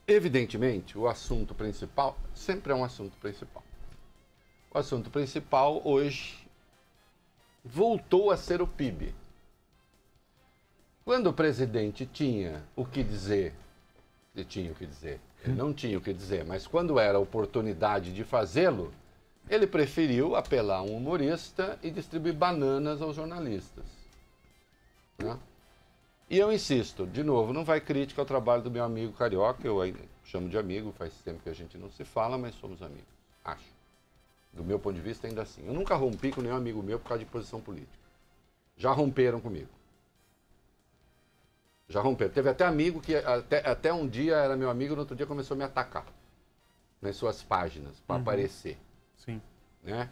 Evidentemente, o assunto principal sempre é um assunto principal. O assunto principal hoje voltou a ser o PIB. Quando o presidente tinha o que dizer, ele não tinha o que dizer, mas quando era a oportunidade de fazê-lo, ele preferiu apelar a um humorista e distribuir bananas aos jornalistas. Né? E eu insisto, de novo, não vai crítica ao trabalho do meu amigo Carioca, eu ainda chamo de amigo, faz tempo que a gente não se fala, mas somos amigos, acho. Do meu ponto de vista, ainda assim. Eu nunca rompi com nenhum amigo meu por causa de posição política. Já romperam comigo. Já romperam. Teve até amigo que até um dia era meu amigo, no outro dia começou a me atacar nas suas páginas, para aparecer. Sim. Né?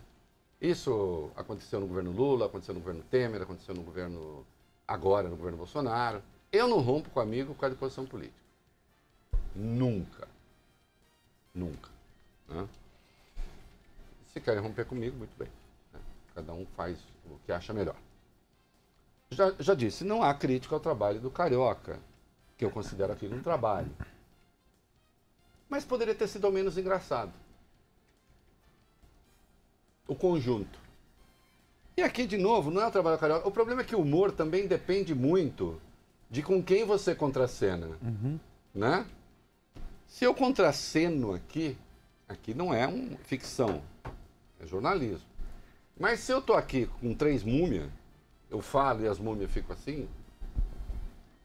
Isso aconteceu no governo Lula, aconteceu no governo Temer, aconteceu no governo... agora no governo Bolsonaro. Eu não rompo com amigo por causa de posição política. Nunca. Nunca. Né? Se querem romper comigo, muito bem. Né? Cada um faz o que acha melhor. Já disse, não há crítica ao trabalho do Carioca, que eu considero aquilo um trabalho. Mas poderia ter sido ao menos engraçado. O conjunto. E aqui, de novo, não é o trabalho do Carioca. O problema é que o humor também depende muito de com quem você contracena. Né? Se eu contraceno aqui não é ficção, é jornalismo. Mas se eu estou aqui com 3 múmias, eu falo e as múmias ficam assim,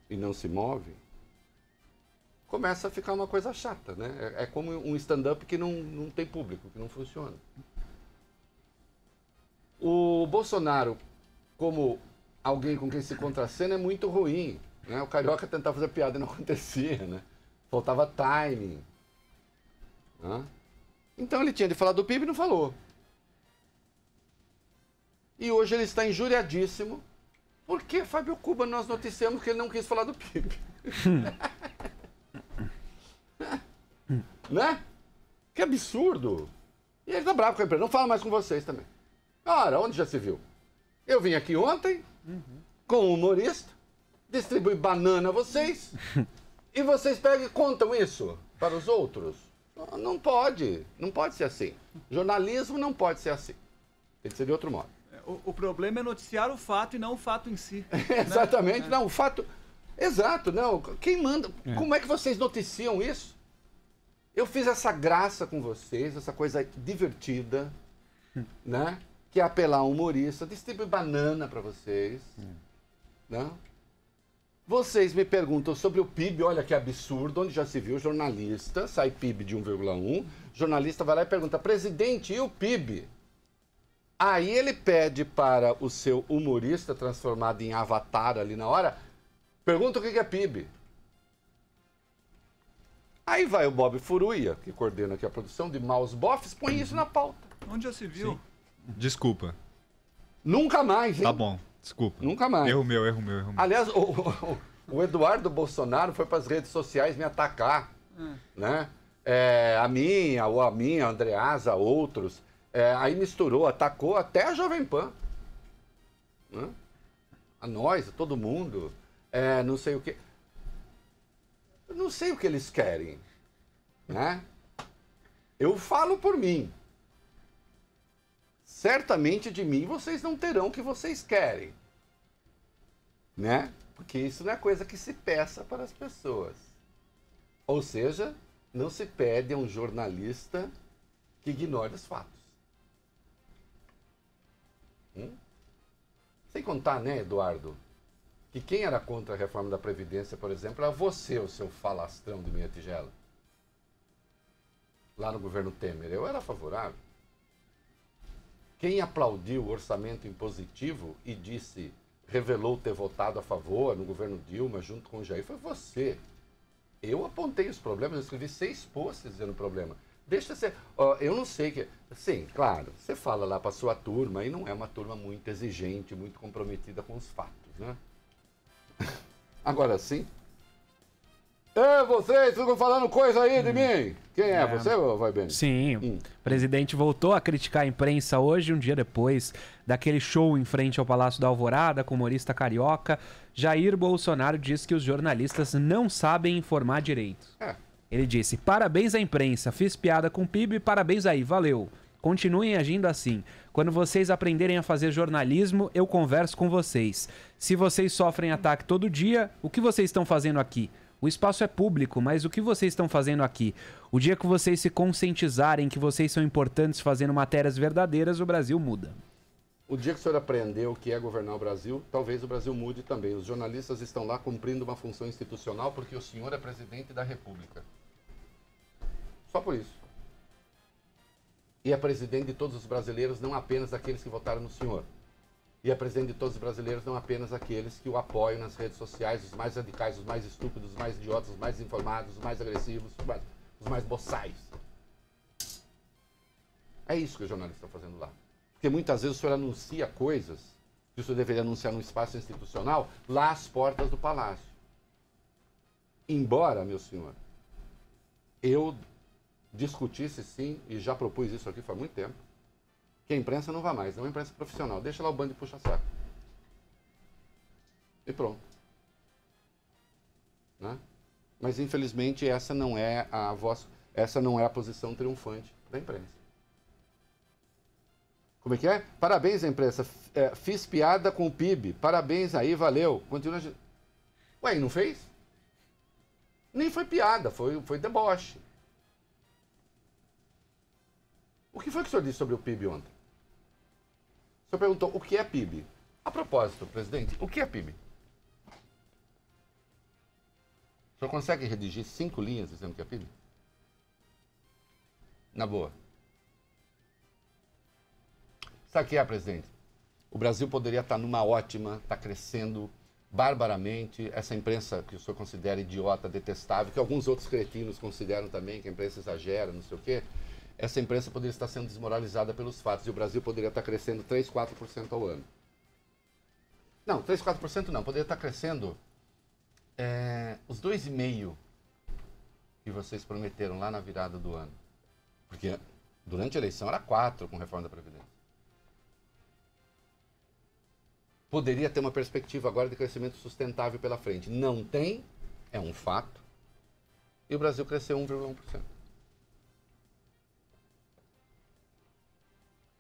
e não se movem, começa a ficar uma coisa chata, né? É como um stand-up que não tem público, que não funciona. O Bolsonaro, como alguém com quem se contracena, é muito ruim. Né? O Carioca tentava fazer piada e não acontecia, né? Faltava timing. Né? Então ele tinha de falar do PIB e não falou. E hoje ele está injuriadíssimo. Porque, Fábio Cuba, nós noticiamos que ele não quis falar do PIB. Né? Que absurdo. E ele está bravo com a empresa. Não fala mais com vocês também. Ora, onde já se viu? Eu vim aqui ontem, com um humorista, distribuí banana a vocês, e vocês pegam e contam isso para os outros. Não pode ser assim. Jornalismo não pode ser assim. Tem que ser de outro modo. O problema é noticiar o fato e não o fato em si. Exatamente, né? Não, o fato... Exato, não. Quem manda... Como é que vocês noticiam isso? Eu fiz essa graça com vocês, essa coisa divertida, né? Que é apelar a um humorista, distribuir banana para vocês. Né? Vocês me perguntam sobre o PIB, olha que absurdo, onde já se viu jornalista, sai PIB de 1,1, jornalista vai lá e pergunta, presidente, e o PIB? Aí ele pede para o seu humorista, transformado em avatar ali na hora, pergunta o que é PIB. Aí vai o Bob Furuia, que coordena aqui a produção de Maus Boffs, põe isso na pauta. Onde já se viu? Sim. Desculpa. Nunca mais, hein? Tá bom, desculpa. Nunca mais. Erro meu. Aliás, o Eduardo Bolsonaro foi para as redes sociais me atacar, né? A minha, a Andreasa, outros. Aí misturou, atacou até a Jovem Pan. Né? A nós, a todo mundo. Não sei o que. Eu não sei o que eles querem. Né? Eu falo por mim. Certamente de mim vocês não terão o que vocês querem. Né? Porque isso não é coisa que se peça para as pessoas. Ou seja, não se pede a um jornalista que ignore os fatos. Sem contar, né, Eduardo, que quem era contra a reforma da Previdência, por exemplo, era você, o seu falastrão de meia tigela. Lá no governo Temer. Eu era favorável. Quem aplaudiu o orçamento impositivo e revelou ter votado a favor no governo Dilma, junto com o Jair, foi você. Eu apontei os problemas, eu escrevi 6 posts dizendo o problema. Deixa ser... eu não sei que... Sim, claro, você fala lá para sua turma, e não é uma turma muito exigente, muito comprometida com os fatos, né? Agora sim... vocês ficam falando coisa aí de mim. Quem é? Você ou vai bem? Sim. O presidente voltou a criticar a imprensa hoje, um dia depois daquele show em frente ao Palácio da Alvorada com o humorista Carioca. Jair Bolsonaro diz que os jornalistas não sabem informar direito. Ele disse: parabéns à imprensa, fiz piada com o PIB, parabéns aí, valeu. Continuem agindo assim. Quando vocês aprenderem a fazer jornalismo, eu converso com vocês. Se vocês sofrem ataque todo dia, o que vocês estão fazendo aqui? O espaço é público, mas o que vocês estão fazendo aqui? O dia que vocês se conscientizarem que vocês são importantes fazendo matérias verdadeiras, o Brasil muda. O dia que o senhor aprendeu o que é governar o Brasil, talvez o Brasil mude também. Os jornalistas estão lá cumprindo uma função institucional porque o senhor é presidente da República. Só por isso. E é presidente de todos os brasileiros, não apenas daqueles que votaram no senhor. E é presidente de todos os brasileiros, não apenas aqueles que o apoiam nas redes sociais, os mais radicais, os mais estúpidos, os mais idiotas, os mais desinformados, os mais agressivos, os mais boçais. É isso que os jornalistas estão fazendo lá. Porque muitas vezes o senhor anuncia coisas que o senhor deveria anunciar num espaço institucional, lá às portas do palácio. Embora, meu senhor, eu discutisse sim, e já propus isso aqui faz muito tempo, que a imprensa não vá mais, não é uma imprensa profissional. Deixa lá o bando de puxa-saco. E pronto. Né? Mas infelizmente essa não é a voz, essa não é a posição triunfante da imprensa. Como é que é? Parabéns à imprensa. Fiz piada com o PIB. Parabéns aí, valeu. Continua. Ué, e não fez? Nem foi piada, foi deboche. O que foi que o senhor disse sobre o PIB ontem? O senhor perguntou o que é PIB. A propósito, presidente, o que é PIB? O senhor consegue redigir 5 linhas dizendo o que é PIB? Na boa. Sabe o que é, presidente? O Brasil poderia estar numa ótima, está crescendo barbaramente. Essa imprensa que o senhor considera idiota, detestável, que alguns outros cretinos consideram também, que a imprensa exagera, não sei o quê. Essa imprensa poderia estar sendo desmoralizada pelos fatos e o Brasil poderia estar crescendo 3, 4% ao ano. Não, 3, 4% não. Poderia estar crescendo os 2,5% que vocês prometeram lá na virada do ano. Porque durante a eleição era 4% com reforma da Previdência. Poderia ter uma perspectiva agora de crescimento sustentável pela frente. Não tem, é um fato. E o Brasil cresceu 1,1%.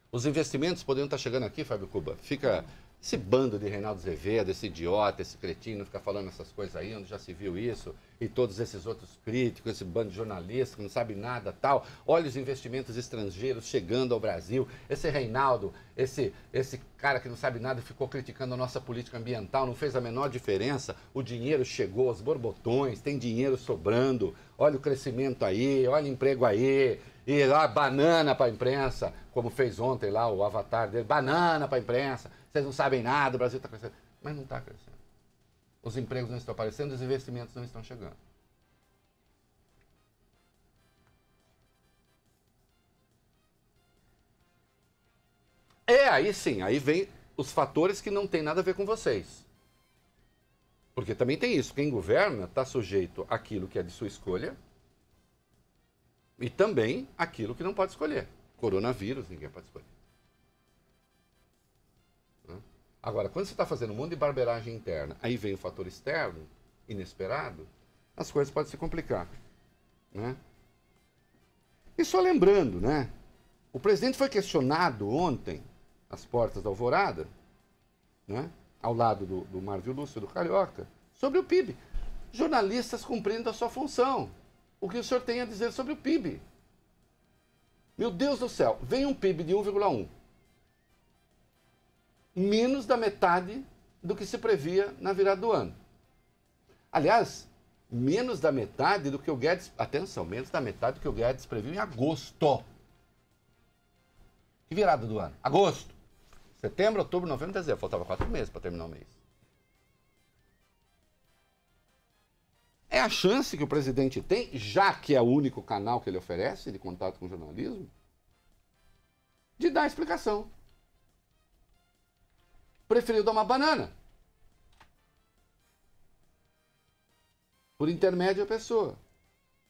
Os investimentos poderiam estar chegando aqui, Fábio Cuba. Fica esse bando de Reinaldo Azevedo, esse idiota, esse cretino, fica falando essas coisas aí, onde já se viu isso, e todos esses outros críticos, esse bando de jornalistas que não sabe nada tal. Olha os investimentos estrangeiros chegando ao Brasil. Esse Reinaldo, esse cara que não sabe nada, ficou criticando a nossa política ambiental, não fez a menor diferença. O dinheiro chegou aos borbotões, tem dinheiro sobrando. Olha o crescimento aí, olha o emprego aí. E lá, banana para a imprensa, como fez ontem lá o avatar dele, banana para a imprensa, vocês não sabem nada, o Brasil está crescendo. Mas não está crescendo. Os empregos não estão aparecendo, os investimentos não estão chegando. Aí sim, aí vem os fatores que não tem nada a ver com vocês. Porque também tem isso, quem governa está sujeito àquilo que é de sua escolha, e também aquilo que não pode escolher. Coronavírus, ninguém pode escolher. Agora, quando você está fazendo um monte de barbeiragem interna, aí vem o fator externo, inesperado, as coisas podem se complicar. Né? E só lembrando, né? O presidente foi questionado ontem, às portas da Alvorada, né? Ao lado do Marvio Lúcio, do Carioca, sobre o PIB. Jornalistas cumprindo a sua função. O que o senhor tem a dizer sobre o PIB? Meu Deus do céu, vem um PIB de 1,1. Menos da metade do que se previa na virada do ano. Aliás, menos da metade do que o Guedes... Atenção, menos da metade do que o Guedes previu em agosto. Que virada do ano? Agosto. Setembro, outubro, novembro, dezembro. Faltava 4 meses para terminar o mês. É a chance que o presidente tem, já que é o único canal que ele oferece de contato com o jornalismo, de dar explicação. Preferiu dar uma banana. Por intermédio da pessoa.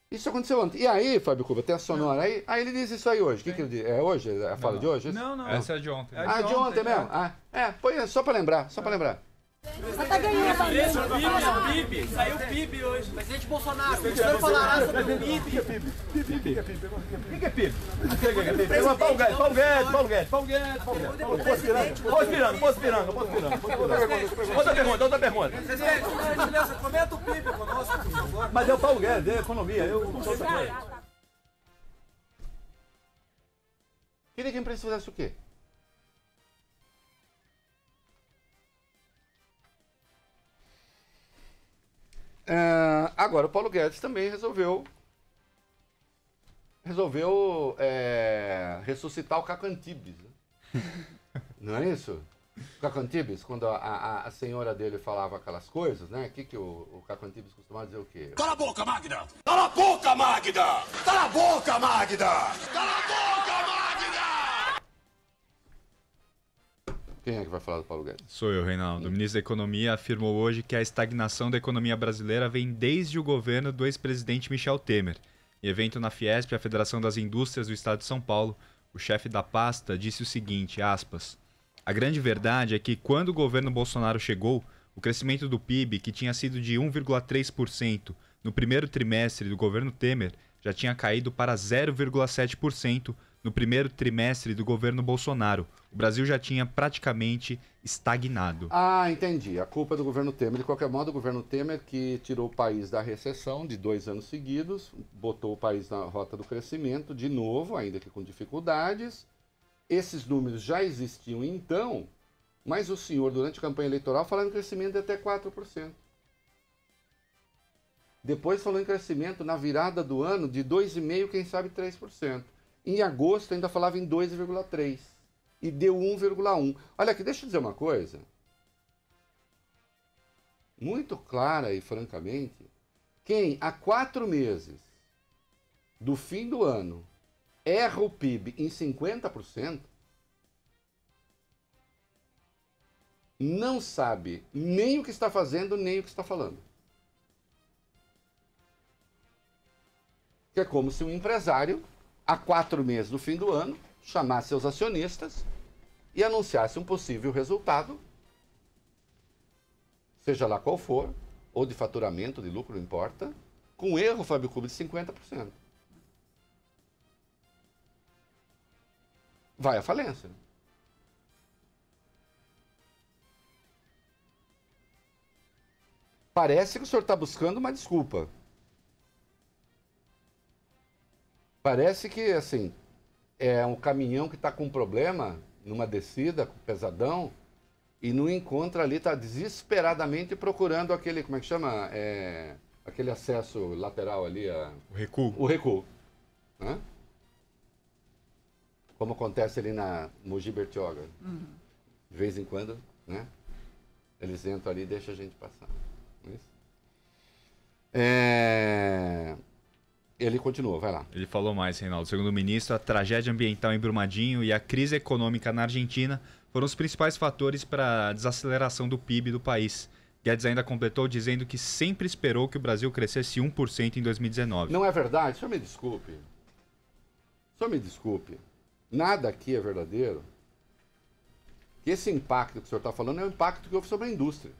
Isso aconteceu ontem. E aí, Fábio Cuba, tem a sonora aí? Aí ele diz isso aí hoje. O que ele diz? É hoje? A fala de hoje? Não. Essa é de ontem. É de ontem mesmo? é. Põe só para lembrar, só para lembrar. Mas tá ganhando também. PIB, saiu o PIB hoje. Presidente Bolsonaro, o senhor falará sobre o PIB. O que é PIB? O que é PIB? Paulo Guedes. Posso piranga. Outra pergunta. Presidente, por gentileza, comenta o PIB conosco, por favor. Mas é o Paulo Guedes, é economia, eu não sou outra coisa. Queria que a imprensa fizesse o quê? Agora o Paulo Guedes também resolveu ressuscitar o Caco Antibes. Né? Não é isso? O Caco Antibes, quando a senhora dele falava aquelas coisas, né? O que o Caco Antibes costumava dizer o quê? Cala a boca, Magda! Cala a boca, Magda! Cala a boca, Magda! Cala a boca, Magda! Quem é que vai falar do Paulo Guedes? Sou eu, Reinaldo. O ministro da Economia afirmou hoje que a estagnação da economia brasileira vem desde o governo do ex-presidente Michel Temer. Em evento na Fiesp, a Federação das Indústrias do Estado de São Paulo, o chefe da pasta disse o seguinte, aspas, a grande verdade é que quando o governo Bolsonaro chegou, o crescimento do PIB, que tinha sido de 1,3% no primeiro trimestre do governo Temer, já tinha caído para 0,7% no primeiro trimestre do governo Bolsonaro. O Brasil já tinha praticamente estagnado. Ah, entendi. A culpa é do governo Temer. De qualquer modo, o governo Temer que tirou o país da recessão de 2 anos seguidos, botou o país na rota do crescimento de novo, ainda que com dificuldades. Esses números já existiam então, mas o senhor, durante a campanha eleitoral, falou em crescimento de até 4%. Depois falou em crescimento na virada do ano de 2,5%, quem sabe 3%. Em agosto ainda falava em 2,3%. E deu 1,1%. Olha aqui, deixa eu dizer uma coisa. Muito clara e francamente, quem há 4 meses do fim do ano erra o PIB em 50%, não sabe nem o que está fazendo, nem o que está falando. Que é como se um empresário, há 4 meses do fim do ano, chamasse seus acionistas e anunciasse um possível resultado, seja lá qual for, ou de faturamento, de lucro, não importa, com erro, Fábio Cubo, de 50%. Vai à falência. Parece que o senhor está buscando uma desculpa. Parece que, assim, é um caminhão que está com um problema numa descida, pesadão, e não encontra ali, está desesperadamente procurando aquele, como é que chama? Aquele acesso lateral ali. O recuo. O recuo. Hã? Como acontece ali na Mogi Bertioga. De vez em quando, né? Eles entram ali e deixam a gente passar. Não é isso? Ele continua, vai lá. Ele falou mais, Reinaldo. Segundo o ministro, a tragédia ambiental em Brumadinho e a crise econômica na Argentina foram os principais fatores para a desaceleração do PIB do país. Guedes ainda completou dizendo que sempre esperou que o Brasil crescesse 1% em 2019. Não é verdade? O senhor me desculpe. O senhor me desculpe. Nada aqui é verdadeiro. Que esse impacto que o senhor está falando é o impacto que houve sobre a indústria.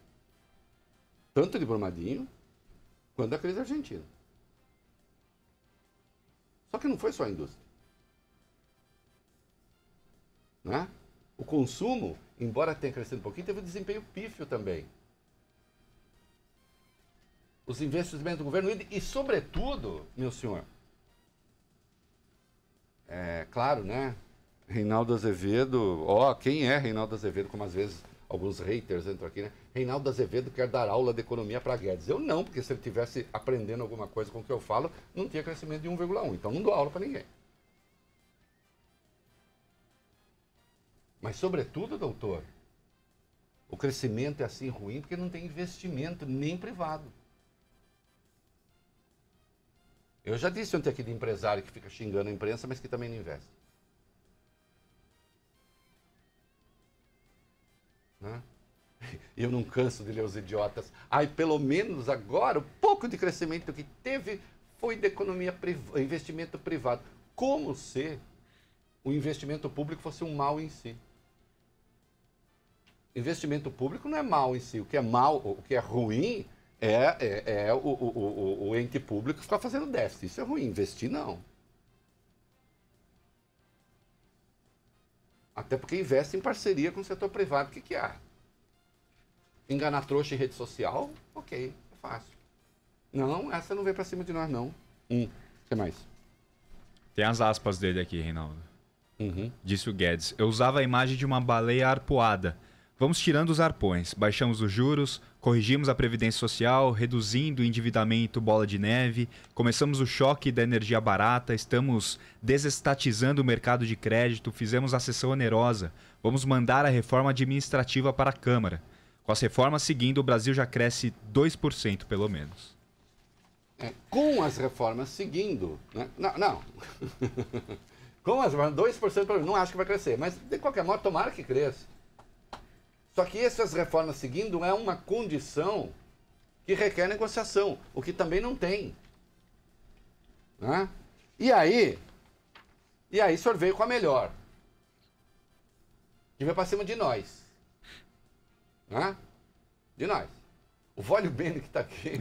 Tanto de Brumadinho, quanto da crise argentina. Só que não foi só a indústria. Né? O consumo, embora tenha crescido um pouquinho, teve um desempenho pífio também. Os investimentos do governo e sobretudo, meu senhor, claro, né? Reinaldo Azevedo, quem é Reinaldo Azevedo, como às vezes alguns haters entram aqui, né? Reinaldo Azevedo quer dar aula de economia para Guedes. Eu não, porque se ele estivesse aprendendo alguma coisa com o que eu falo, não tinha crescimento de 1,1. Então não dou aula para ninguém. Mas, sobretudo, doutor, o crescimento é assim ruim porque não tem investimento nem privado. Eu já disse ontem aqui de empresário que fica xingando a imprensa, mas que também não investe. Né? Eu não canso de ler os idiotas. Pelo menos agora, o pouco de crescimento que teve foi da economia investimento privado. Como se o investimento público fosse um mal em si. Investimento público não é mal em si. O que é mal, o que é ruim é o ente público ficar fazendo déficit. Isso é ruim. Investir, não. Até porque investe em parceria com o setor privado. O que há? Enganar trouxa em rede social? Ok, é fácil. Não, essa não veio pra cima de nós, não. O que mais? Tem as aspas dele aqui, Reinaldo. Uhum. Disse o Guedes. Eu usava a imagem de uma baleia arpoada. Vamos tirando os arpões, baixamos os juros, corrigimos a previdência social, reduzindo o endividamento bola de neve, começamos o choque da energia barata, estamos desestatizando o mercado de crédito, fizemos a sessão onerosa, vamos mandar a reforma administrativa para a Câmara. Com as reformas seguindo, o Brasil já cresce 2% pelo menos. Com as reformas seguindo, né? Não. Com as reformas, 2% não acho que vai crescer, mas de qualquer modo, tomara que cresça. Só que essas reformas seguindo é uma condição que requer negociação, o que também não tem. Né? E aí o senhor veio com a melhor. Que veio para cima de nós. Né? De nós. O Vólio Bene que está aqui,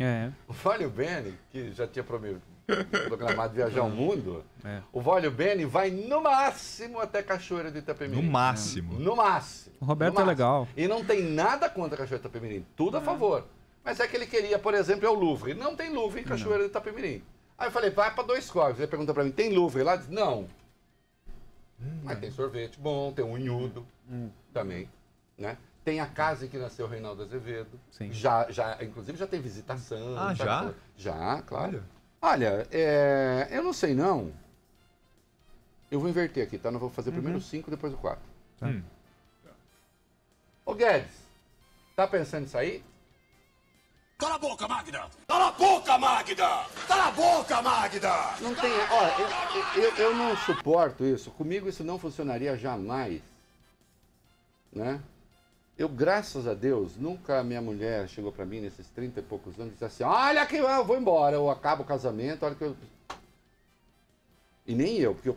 o Vólio Bene, que já tinha programado viajar ao mundo, o Vólio Bene vai no máximo até Cachoeira de Itapemirim. No máximo. No máximo. O Roberto é legal. E não tem nada contra a Cachoeira de Itapemirim, tudo a favor. Mas é que ele queria, por exemplo, é o Louvre. Não tem Louvre em Cachoeira de Itapemirim. Aí eu falei, vai para Dois Córregos. Ele pergunta para mim, tem Louvre lá? Ele disse, não. Mas tem sorvete bom, tem unhudo também, né? Tem a casa em que nasceu o Reinaldo Azevedo. Sim. Inclusive já tem visitação. Ah, já? Já, claro. Olha, eu não sei não. Eu vou inverter aqui, tá? Não vou fazer primeiro o 5, depois o 4. Ô Guedes, tá pensando nisso aí? Cala a boca, Magda! Cala a boca, Magda! Cala a boca, Magda! Não tem. Olha, eu não suporto isso. Comigo isso não funcionaria jamais. Né? Eu, graças a Deus, nunca a minha mulher chegou pra mim nesses 30 e poucos anos e disse assim, olha que eu vou embora, eu acabo o casamento, olha que eu... E nem eu, porque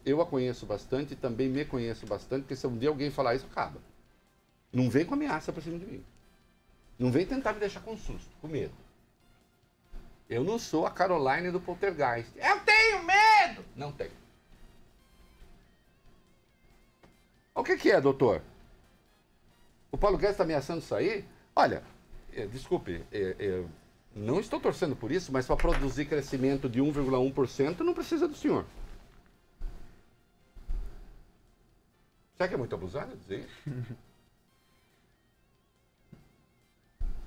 eu a conheço bastante e também me conheço bastante, porque se um dia alguém falar isso, acaba. Não vem com ameaça pra cima de mim. Não vem tentar me deixar com susto, com medo. Eu não sou a Caroline do Poltergeist. Eu tenho medo! Não tenho. O que é, doutor? O Paulo Guedes está ameaçando sair? Olha, desculpe, não estou torcendo por isso, mas para produzir crescimento de 1,1% não precisa do senhor. Será que é muito abusado dizer isso?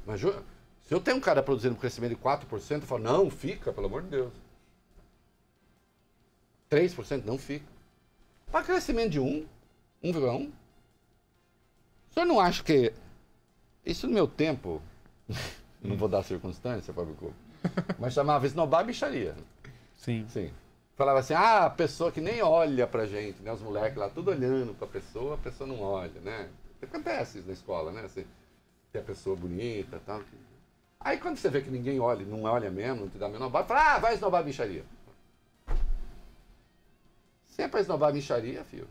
Mas se eu tenho um cara produzindo um crescimento de 4%, eu falo, não, fica, pelo amor de Deus. 3% não fica. Para crescimento de 1,1%, o senhor não acha que... Isso no meu tempo, não vou dar circunstância, Fábio Couto, mas chamava esnobar bicharia. Sim. Sim. Falava assim, a pessoa que nem olha pra gente, né? Os moleques lá, tudo olhando pra pessoa, a pessoa não olha, né? Acontece isso na escola, né? Você tem a pessoa bonita e tal. Aí quando você vê que ninguém olha, não olha mesmo, não te dá a menor base, fala, vai esnobar bicharia. Se é pra esnobar bicharia, filho.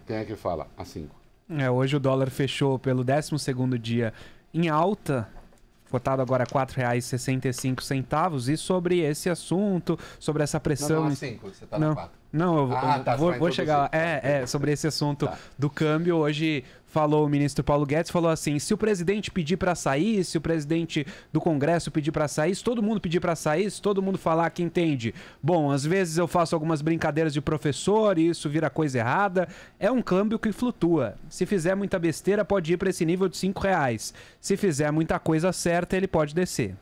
Quem é que fala? A 5. Hoje o dólar fechou pelo 12º dia em alta, cotado agora R$ 4,65. E sobre esse assunto, sobre essa pressão... Não, a 5, você tá na 4. Não, eu vou chegar lá. Sobre esse assunto do câmbio, hoje falou o ministro Paulo Guedes, falou assim, se o presidente pedir para sair, se o presidente do Congresso pedir para sair, se todo mundo pedir para sair, se todo mundo falar que entende, bom, às vezes eu faço algumas brincadeiras de professor e isso vira coisa errada, é um câmbio que flutua. Se fizer muita besteira, pode ir para esse nível de R$5. Se fizer muita coisa certa, ele pode descer.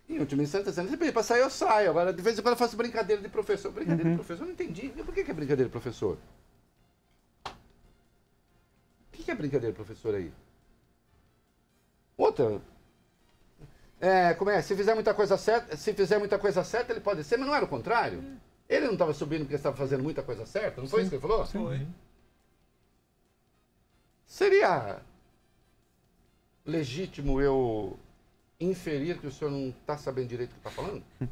Em última instância, se pedir para sair, eu saio. Agora, de vez em quando eu faço brincadeira de professor. Brincadeira de professor, eu não entendi. Por que é brincadeira de professor? O que é brincadeira de professor aí? Outra. Como é? Se fizer muita coisa certa, ele pode ser, mas não era o contrário. Ele não estava subindo porque estava fazendo muita coisa certa? Não foi isso que ele falou? Foi. Seria legítimo eu inferir que o senhor não está sabendo direito o que está falando? O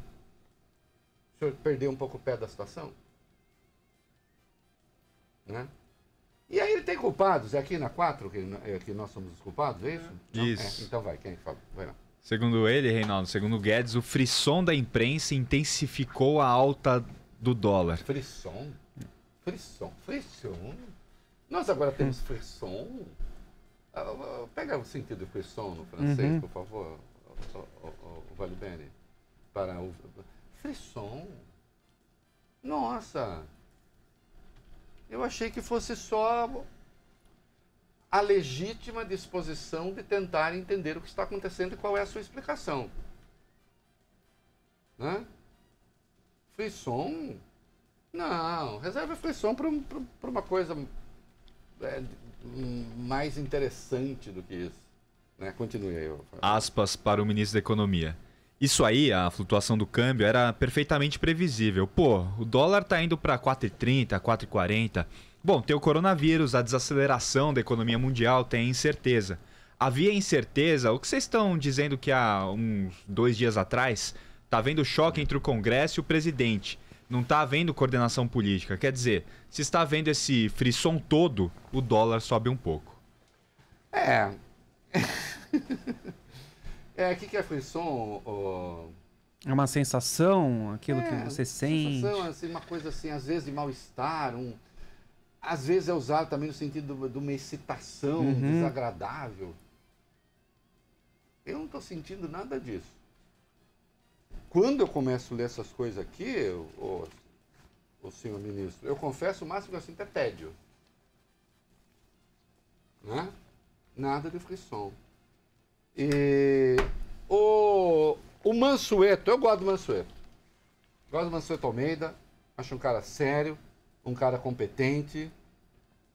senhor perdeu um pouco o pé da situação? Né? E aí ele tem culpados. É aqui na 4 que nós somos os culpados, é isso? Isso. Não? Então vai, quem fala? Vai lá. Segundo ele, Reinaldo, segundo Guedes, o frisson da imprensa intensificou a alta do dólar. Frisson? Frisson? Nós agora temos frisson? Pega o sentido de frisson no francês, por favor, o Vale Bene. Para o frisson? Nossa! Eu achei que fosse só a legítima disposição de tentar entender o que está acontecendo e qual é a sua explicação. Né? Frisson? Não, reserva frisson para uma coisa mais interessante do que isso. Né? Continue aí. Aspas para o ministro da Economia. Isso aí, a flutuação do câmbio, era perfeitamente previsível. Pô, o dólar tá indo para 4,30, 4,40. Bom, tem o coronavírus, a desaceleração da economia mundial, tem a incerteza. Havia incerteza, o que vocês estão dizendo que há uns 2 dias atrás, tá havendo choque entre o Congresso e o presidente. Não tá havendo coordenação política. Quer dizer, se está havendo esse frisson todo, o dólar sobe um pouco. O que é frisson? É uma sensação, aquilo que você sente. Sensação, assim, uma coisa assim, às vezes de mal-estar, às vezes é usado também no sentido de uma excitação desagradável. Eu não estou sentindo nada disso. Quando eu começo a ler essas coisas aqui, o senhor ministro, eu confesso, o máximo que eu sinto é tédio. Né? Nada de frisson. E o Mansueto, eu gosto do Mansueto. Gosto do Mansueto Almeida, acho um cara sério, um cara competente.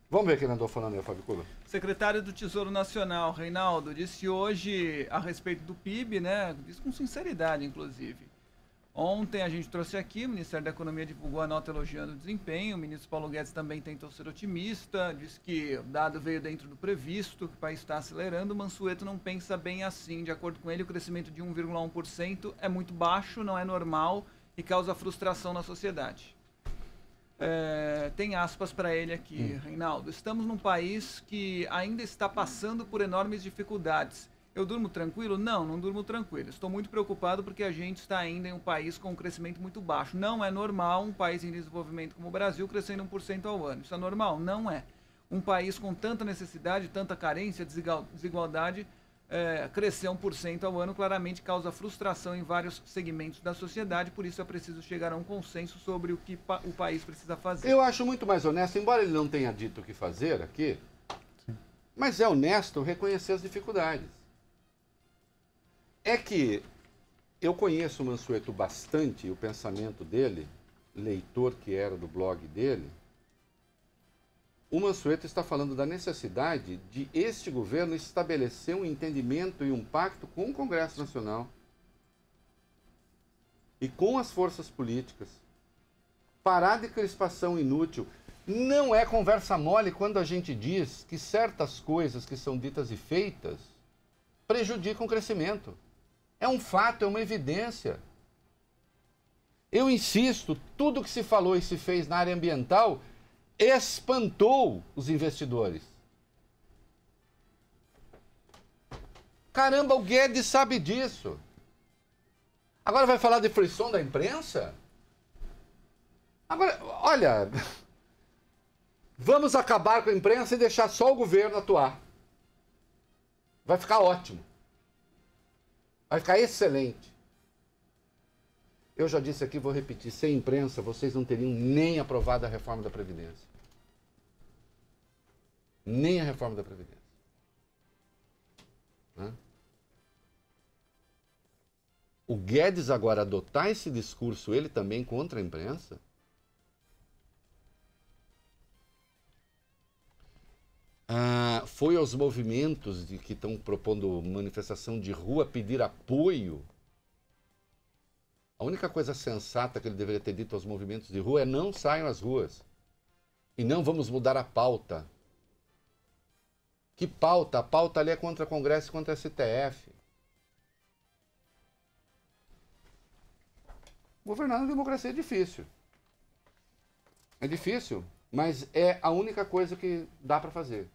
Vamos ver o que ele andou falando aí, Fábio Cuba. Secretário do Tesouro Nacional, Reinaldo, disse hoje a respeito do PIB, né? Disse com sinceridade, inclusive. Ontem a gente trouxe aqui, o Ministério da Economia divulgou a nota elogiando o desempenho, o ministro Paulo Guedes também tentou ser otimista, disse que o dado veio dentro do previsto, que o país está acelerando, o Mansueto não pensa bem assim. De acordo com ele, o crescimento de 1,1% é muito baixo, não é normal e causa frustração na sociedade. Tem aspas para ele aqui, Reinaldo. Estamos num país que ainda está passando por enormes dificuldades. Eu durmo tranquilo? Não, não durmo tranquilo. Estou muito preocupado porque a gente está ainda em um país com um crescimento muito baixo. Não é normal um país em desenvolvimento como o Brasil crescendo 1% ao ano. Isso é normal? Não é. Um país com tanta necessidade, tanta carência, desigualdade, crescer 1% ao ano claramente causa frustração em vários segmentos da sociedade. Por isso é preciso chegar a um consenso sobre o que o país precisa fazer. Eu acho muito mais honesto, embora ele não tenha dito o que fazer aqui, mas é honesto reconhecer as dificuldades. É que eu conheço o Mansueto bastante, o pensamento dele, leitor que era do blog dele. O Mansueto está falando da necessidade de este governo estabelecer um entendimento e um pacto com o Congresso Nacional e com as forças políticas. Parar de crispação inútil. Não é conversa mole quando a gente diz que certas coisas que são ditas e feitas prejudicam o crescimento. É um fato, é uma evidência. Eu insisto, tudo que se falou e se fez na área ambiental espantou os investidores. Caramba, o Guedes sabe disso. Agora vai falar de frisson da imprensa? Agora, olha, vamos acabar com a imprensa e deixar só o governo atuar. Vai ficar ótimo. Vai ficar excelente. Eu já disse aqui, vou repetir, sem imprensa vocês não teriam nem aprovado a reforma da Previdência. Nem a reforma da Previdência. Né? O Guedes agora adotar esse discurso, ele também contra a imprensa, foi aos movimentos que estão propondo manifestação de rua pedir apoio. A única coisa sensata que ele deveria ter dito aos movimentos de rua é não saiam às ruas. E não vamos mudar a pauta. Que pauta? A pauta ali é contra o Congresso e contra a STF. Governar na democracia é difícil. É difícil. Mas é a única coisa que dá para fazer.